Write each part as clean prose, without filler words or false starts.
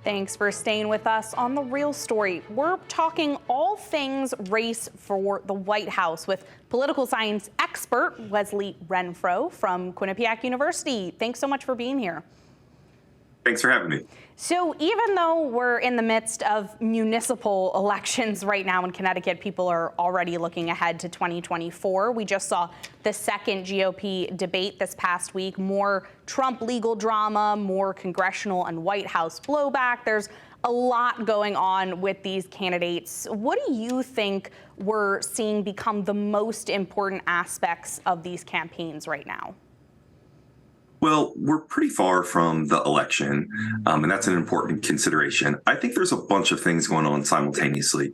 Thanks for staying with us on The Real Story. We're talking all things race for the White House with political science expert Wesley Renfro from Quinnipiac University. Thanks so much for being here. Thanks for having me. So even though we're in the midst of municipal elections right now in Connecticut, people are already looking ahead to 2024. We just saw the second GOP debate this past week, more Trump legal drama, more congressional and White House blowback. There's a lot going on with these candidates. What do you think we're seeing become the most important aspects of these campaigns right now? Well, we're pretty far from the election, and that's an important consideration. I think there's a bunch of things going on simultaneously.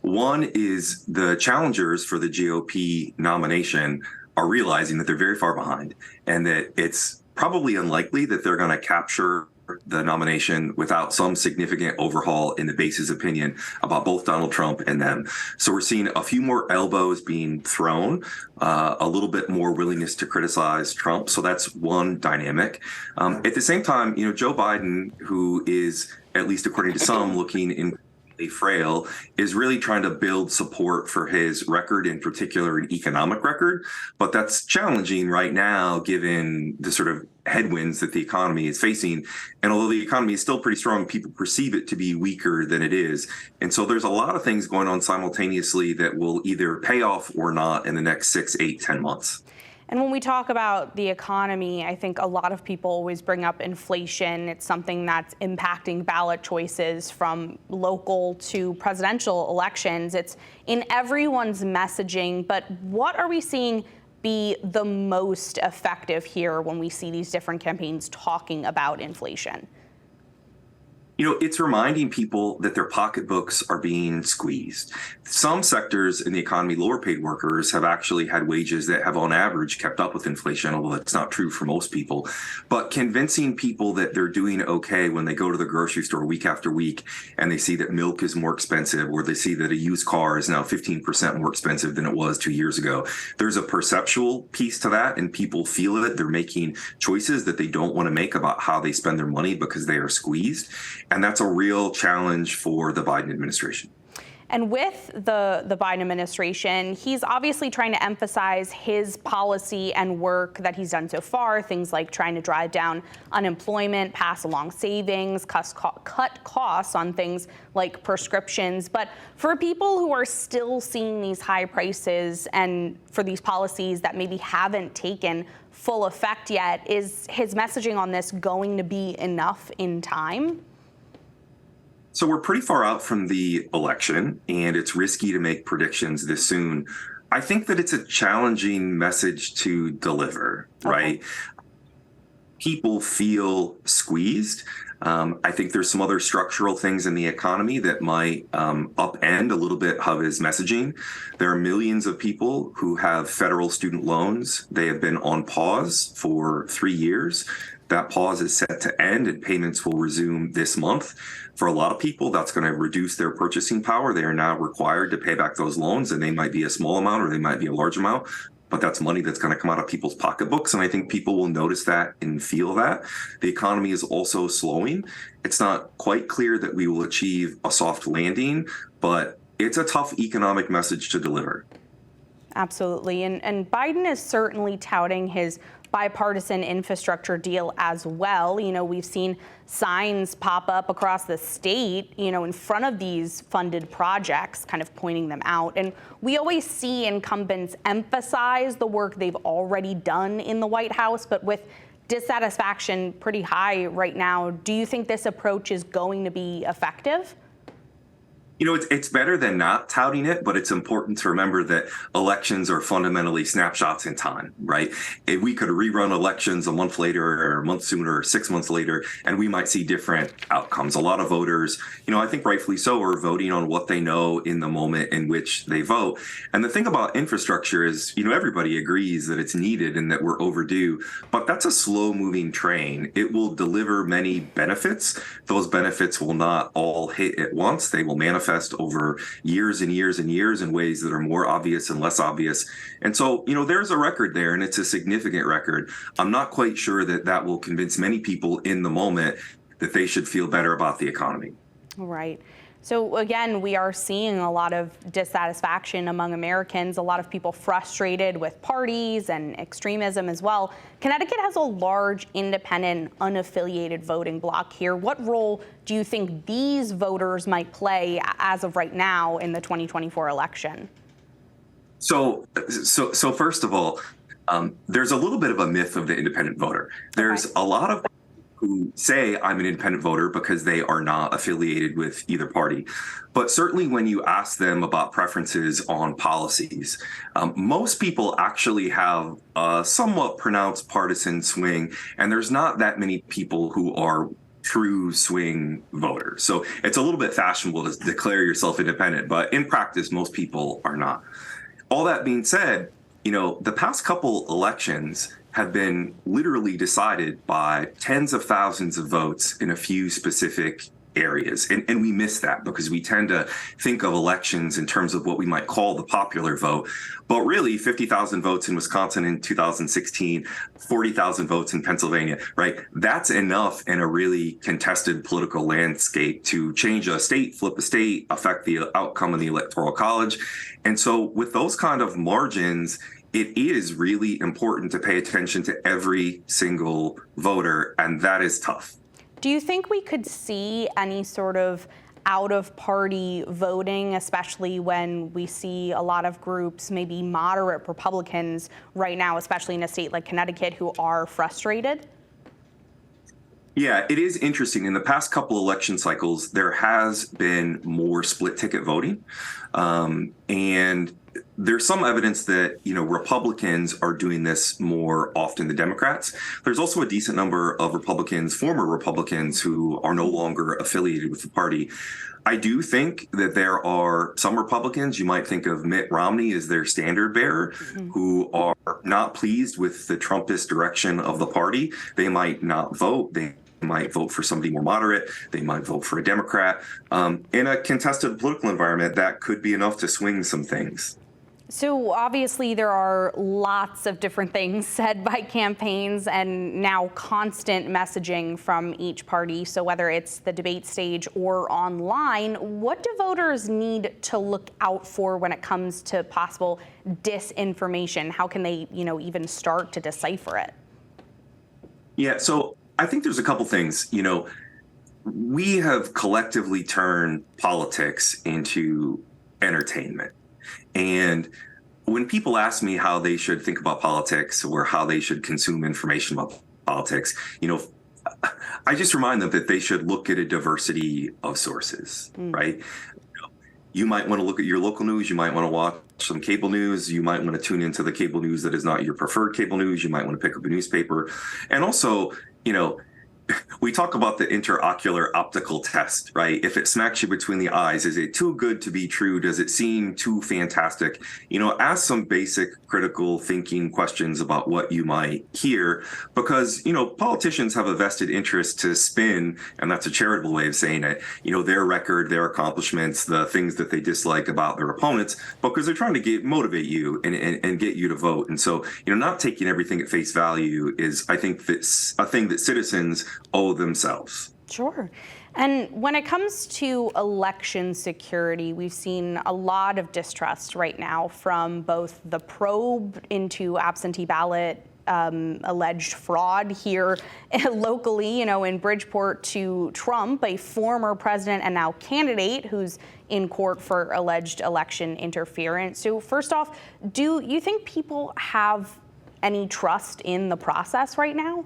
One is the challengers for the GOP nomination are realizing that they're very far behind and that it's probably unlikely that they're going to capture the nomination without some significant overhaul in the base's opinion about both Donald Trump and them. So we're seeing a few more elbows being thrown, a little bit more willingness to criticize Trump. So that's one dynamic. At the same time, Joe Biden, who is, at least according to some, looking incredibly frail, is really trying to build support for his record, in particular an economic record. But that's challenging right now, given the sort of headwinds that the economy is facing. And although the economy is still pretty strong, people perceive it to be weaker than it is. And so there's a lot of things going on simultaneously that will either pay off or not in the next 6, 8, 10 months. And when we talk about the economy, I think a lot of people always bring up inflation. It's something that's impacting ballot choices from local to presidential elections. It's in everyone's messaging. But what are we seeing be the most effective here when we see these different campaigns talking about inflation? It's reminding people that their pocketbooks are being squeezed. Some sectors in the economy, lower paid workers, have actually had wages that have on average kept up with inflation, although that's not true for most people. But convincing people that they're doing okay when they go to the grocery store week after week and they see that milk is more expensive, or they see that a used car is now 15% more expensive than it was 2 years ago. There's a perceptual piece to that, and people feel it. They're making choices that they don't want to make about how they spend their money because they are squeezed. And that's a real challenge for the Biden administration. And with the Biden administration, he's obviously trying to emphasize his policy and work that he's done so far, things like trying to drive down unemployment, pass along savings, cut costs on things like prescriptions. But for people who are still seeing these high prices and for these policies that maybe haven't taken full effect yet, is his messaging on this going to be enough in time? So we're pretty far out from the election, and it's risky to make predictions this soon. I think that it's a challenging message to deliver, right? People feel squeezed. I think there's some other structural things in the economy that might upend a little bit of his messaging. There are millions of people who have federal student loans. They have been on pause for 3 years. That pause is set to end and payments will resume this month. For a lot of people, that's going to reduce their purchasing power. They are now required to pay back those loans, and they might be a small amount or they might be a large amount, but that's money that's going to come out of people's pocketbooks. And I think people will notice that and feel that. The economy is also slowing. It's not quite clear that we will achieve a soft landing, but it's a tough economic message to deliver. Absolutely. And Biden is certainly touting his bipartisan infrastructure deal as well. We've seen signs pop up across the state, in front of these funded projects, kind of pointing them out. And we always see incumbents emphasize the work they've already done in the White House, but with dissatisfaction pretty high right now, do you think this approach is going to be effective? It's better than not touting it, but it's important to remember that elections are fundamentally snapshots in time, right? If we could rerun elections a month later or a month sooner or 6 months later, and we might see different outcomes. A lot of voters, I think rightfully so, are voting on what they know in the moment in which they vote. And the thing about infrastructure is, everybody agrees that it's needed and that we're overdue, but that's a slow moving train. It will deliver many benefits. Those benefits will not all hit at once. They will manifest over years and years and years in ways that are more obvious and less obvious. And so, there's a record there, and it's a significant record. I'm not quite sure that that will convince many people in the moment. that they should feel better about the economy. Right. So again, we are seeing a lot of dissatisfaction among Americans, a lot of people frustrated with parties and extremism as well. Connecticut has a large independent, unaffiliated voting bloc here. What role do you think these voters might play as of right now in the 2024 election? So first of all, there's a little bit of a myth of the independent voter. There's a lot of who say I'm an independent voter because they are not affiliated with either party. But certainly when you ask them about preferences on policies, most people actually have a somewhat pronounced partisan swing, and there's not that many people who are true swing voters. So it's a little bit fashionable to declare yourself independent, but in practice, most people are not. All that being said, the past couple elections have been literally decided by tens of thousands of votes in a few specific areas. And we miss that because we tend to think of elections in terms of what we might call the popular vote. But really, 50,000 votes in Wisconsin in 2016, 40,000 votes in Pennsylvania, right? That's enough in a really contested political landscape to change a state, flip a state, affect the outcome of the Electoral College. And so with those kind of margins, it is really important to pay attention to every single voter, and that is tough. Do you think we could see any sort of out-of-party voting, especially when we see a lot of groups, maybe moderate Republicans right now, especially in a state like Connecticut, who are frustrated? Yeah, it is interesting. In the past couple election cycles, there has been more split ticket voting. And there's some evidence that, Republicans are doing this more often than Democrats. There's also a decent number of Republicans, former Republicans, who are no longer affiliated with the party. I do think that there are some Republicans, you might think of Mitt Romney as their standard bearer, who are not pleased with the Trumpist direction of the party. They might not vote. They might vote for somebody more moderate. They might vote for a Democrat. In a contested political environment, that could be enough to swing some things. So obviously there are lots of different things said by campaigns and now constant messaging from each party. So whether it's the debate stage or online, what do voters need to look out for when it comes to possible disinformation? How can they, even start to decipher it? Yeah, so I think there's a couple things. We have collectively turned politics into entertainment. And when people ask me how they should think about politics or how they should consume information about politics, I just remind them that they should look at a diversity of sources, right? You might want to look at your local news. You might want to watch some cable news. You might want to tune into the cable news that is not your preferred cable news. You might want to pick up a newspaper. And also, we talk about the interocular optical test, right? If it smacks you between the eyes, is it too good to be true? Does it seem too fantastic? Ask some basic critical thinking questions about what you might hear, because, politicians have a vested interest to spin, and that's a charitable way of saying it, their record, their accomplishments, the things that they dislike about their opponents, because they're trying to motivate you and get you to vote. And so, not taking everything at face value is, I think, that's a thing that citizens owe themselves. Sure. And when it comes to election security, we've seen a lot of distrust right now from both the probe into absentee ballot alleged fraud here locally, in Bridgeport, to Trump, a former president and now candidate who's in court for alleged election interference. So first off, do you think people have any trust in the process right now?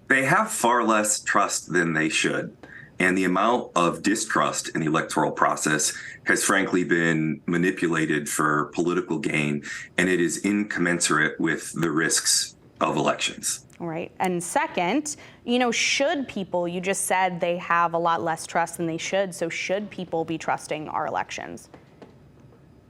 They have far less trust than they should. And the amount of distrust in the electoral process has frankly been manipulated for political gain, and it is incommensurate with the risks of elections. Right. And second, should people, you just said they have a lot less trust than they should, so should people be trusting our elections?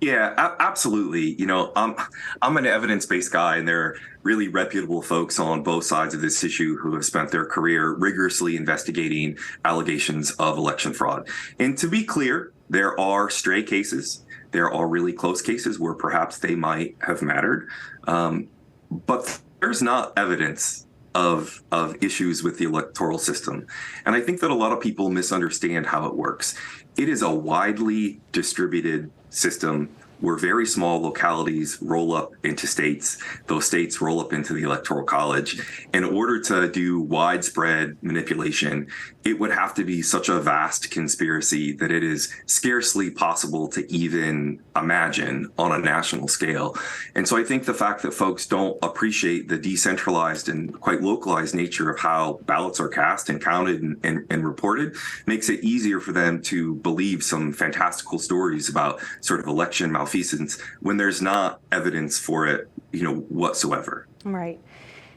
Yeah, absolutely. I'm an evidence-based guy, and there are really reputable folks on both sides of this issue who have spent their career rigorously investigating allegations of election fraud. And to be clear, there are stray cases. There are really close cases where perhaps they might have mattered. But there's not evidence of issues with the electoral system. And I think that a lot of people misunderstand how it works. It is a widely distributed system where very small localities roll up into states. Those states roll up into the Electoral College. In order to do widespread manipulation, it would have to be such a vast conspiracy that it is scarcely possible to even imagine on a national scale. And so I think the fact that folks don't appreciate the decentralized and quite localized nature of how ballots are cast and counted and reported makes it easier for them to believe some fantastical stories about sort of election malfeasance when there's not evidence for it, whatsoever. Right.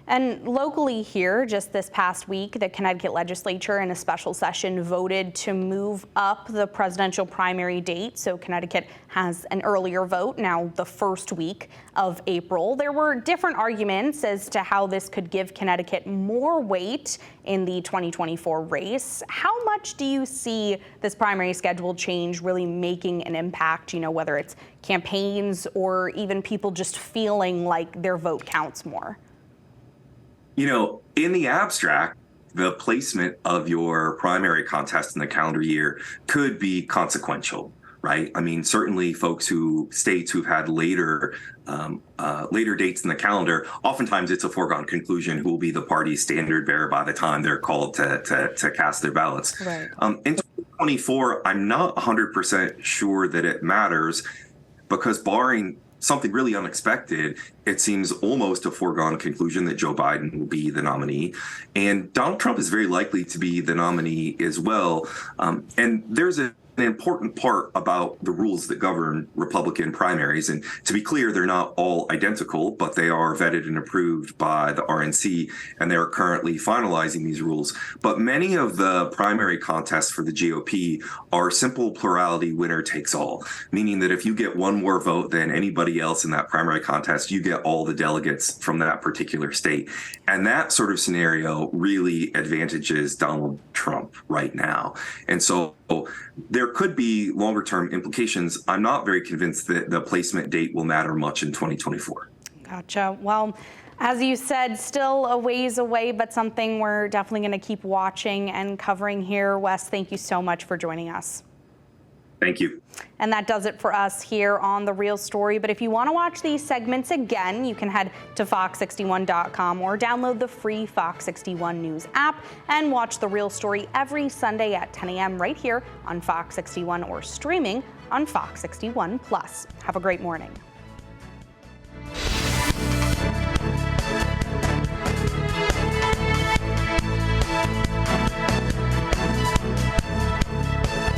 And locally here, just this past week, the Connecticut legislature in a special session voted to move up the presidential primary date. So Connecticut has an earlier vote now the first week of April. There were different arguments as to how this could give Connecticut more weight in the 2024 race. How much do you see this primary schedule change really making an impact, whether it's campaigns or even people just feeling like their vote counts more? In the abstract, the placement of your primary contest in the calendar year could be consequential, right? I mean, certainly states who've had later dates in the calendar, oftentimes it's a foregone conclusion who will be the party's standard bearer by the time they're called to cast their ballots. Right. In 2024, I'm not 100% sure that it matters because barring something really unexpected, it seems almost a foregone conclusion that Joe Biden will be the nominee. And Donald Trump is very likely to be the nominee as well. And there's an important part about the rules that govern Republican primaries. And to be clear, they're not all identical, but they are vetted and approved by the RNC, and they are currently finalizing these rules. But many of the primary contests for the GOP are simple plurality winner takes all, meaning that if you get one more vote than anybody else in that primary contest, you get all the delegates from that particular state. And that sort of scenario really advantages Donald Trump right now. And so there could be longer term implications. I'm not very convinced that the placement date will matter much in 2024. Gotcha. Well, as you said, still a ways away, but something we're definitely going to keep watching and covering here. Wes, thank you so much for joining us. Thank you. And that does it for us here on The Real Story. But if you want to watch these segments again, you can head to fox61.com or download the free Fox 61 News app and watch The Real Story every Sunday at 10 a.m. right here on Fox 61 or streaming on Fox 61 Plus. Have a great morning.